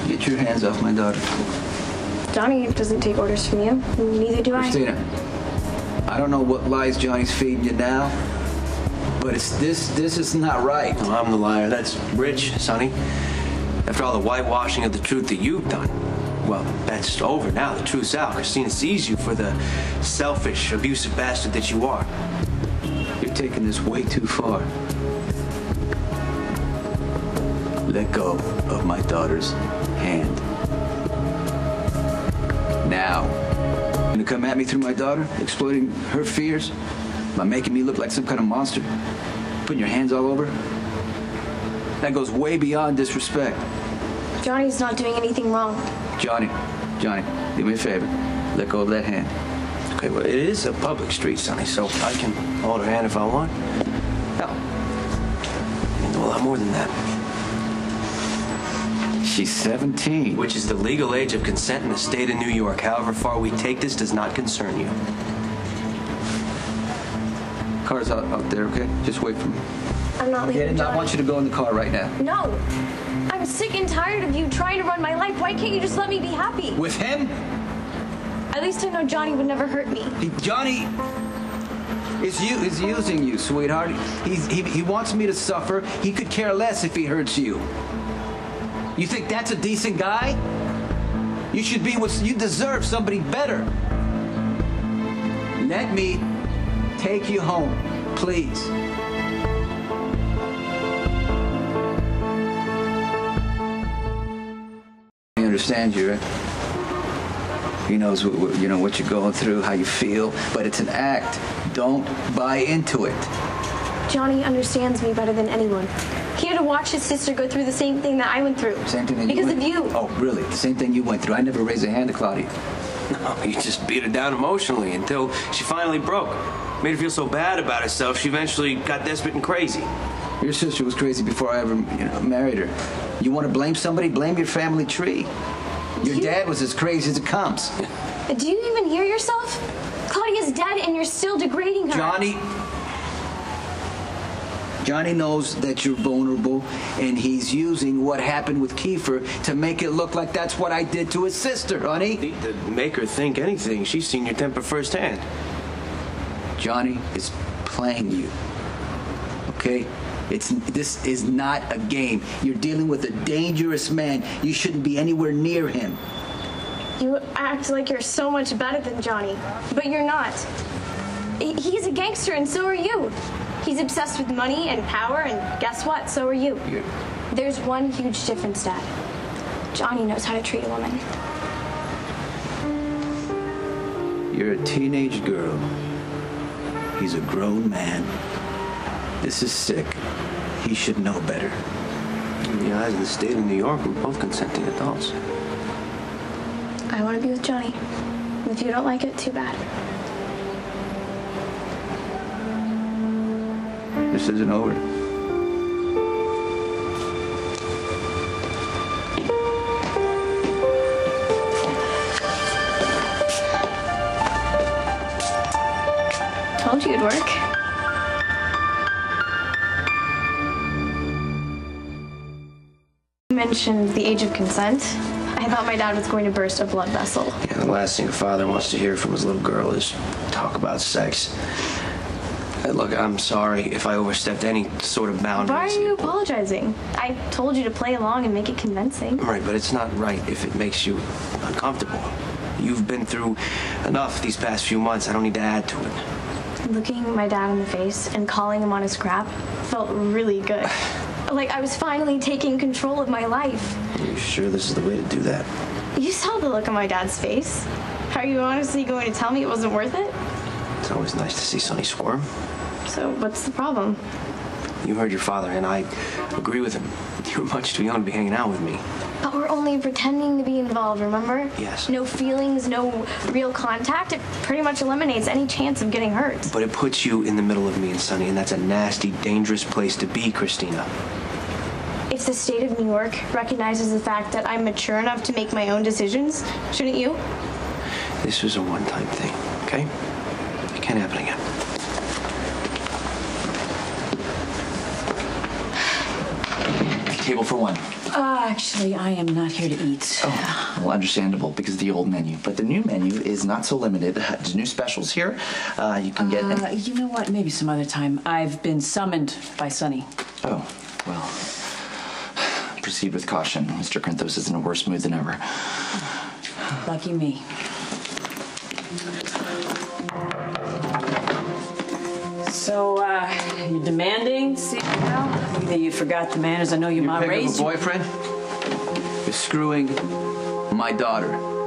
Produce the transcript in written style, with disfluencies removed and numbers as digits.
Get your hands off my daughter. Johnny doesn't take orders from you. Neither do I. Kristina, I don't know what lies Johnny's feeding you now, but this is not right. Well, I'm the liar. That's Rich, Sonny. After all the whitewashing of the truth that you've done, well, that's over now. The truth's out. Kristina sees you for the selfish, abusive bastard that you are. You're taking this way too far. Let go of my daughter's hand. Now. You gonna come at me through my daughter, exploiting her fears? By making me look like some kind of monster? Putting your hands all over her? That goes way beyond disrespect. Johnny's not doing anything wrong. Johnny, do me a favor. Let go of that hand. Okay, well, it is a public street, Sonny, so I can hold her hand if I want. Hell, I can do a lot more than that. She's 17. Which is the legal age of consent in the state of New York. However far we take this does not concern you. Car's out there, okay? Just wait for me. I'm not leaving, Johnny. I want you to go in the car right now. No. I'm sick and tired of you trying to run my life. Why can't you just let me be happy? With him? At least I know Johnny would never hurt me. Johnny is using you, sweetheart. He wants me to suffer. He could care less if he hurts you. You think that's a decent guy? You should be with... You deserve somebody better. Let me take you home, please. He understands you, right? He knows what you're going through, how you feel, but it's an act. Don't buy into it. Johnny understands me better than anyone. He had to watch his sister go through the same thing that I went through. Same thing that because of you. Oh, really? The same thing you went through. I never raised a hand to Claudia. No, you just beat her down emotionally until she finally broke. Made her feel so bad about herself, she eventually got desperate and crazy. Your sister was crazy before I ever, married her. You want to blame somebody? Blame your family tree. Your dad was as crazy as it comes. Do you even hear yourself? Claudia's dead and you're still degrading her. Johnny knows that you're vulnerable, and he's using what happened with Kiefer to make it look like that's what I did to his sister, honey. To make her think anything. She's seen your temper firsthand. Johnny is playing you, okay? This is not a game. You're dealing with a dangerous man. You shouldn't be anywhere near him. You act like you're so much better than Johnny, but you're not. He's a gangster, and so are you. He's obsessed with money and power, and guess what? So are you. There's one huge difference, Dad. Johnny knows how to treat a woman. You're a teenage girl. He's a grown man. This is sick. He should know better. In the eyes of the state of New York, we're both consenting adults. I want to be with Johnny. If you don't like it, too bad. This isn't over. Told you it'd work. You mentioned the age of consent. I thought my dad was going to burst a blood vessel. Yeah, the last thing a father wants to hear from his little girl is talk about sex. Look, I'm sorry if I overstepped any sort of boundaries. Why are you apologizing? I told you to play along and make it convincing. Right, but it's not right if it makes you uncomfortable. You've been through enough these past few months. I don't need to add to it. Looking my dad in the face and calling him on his crap felt really good. Like I was finally taking control of my life. Are you sure this is the way to do that? You saw the look on my dad's face. Are you honestly going to tell me it wasn't worth it? It's always nice to see Sonny squirm. So what's the problem? You heard your father, and I agree with him. You're much too young to be hanging out with me. But we're only pretending to be involved, remember? Yes. No feelings, no real contact. It pretty much eliminates any chance of getting hurt. But it puts you in the middle of me and Sonny, and that's a nasty, dangerous place to be, Kristina. If the state of New York recognizes the fact that I'm mature enough to make my own decisions, shouldn't you? This was a one-time thing, okay? It can't happen again. Hey, table for one. Actually, I am not here to eat. Oh, well, understandable, because of the old menu. But the new menu is not so limited. There's new specials here. You can get... You know what? Maybe some other time. I've been summoned by Sonny. Oh, well... Proceed with caution. Mr. Krinthos is in a worse mood than ever. Lucky me. So, you're demanding? See, now? Either you forgot the manners. I know your mom raised you. Boyfriend is screwing my daughter.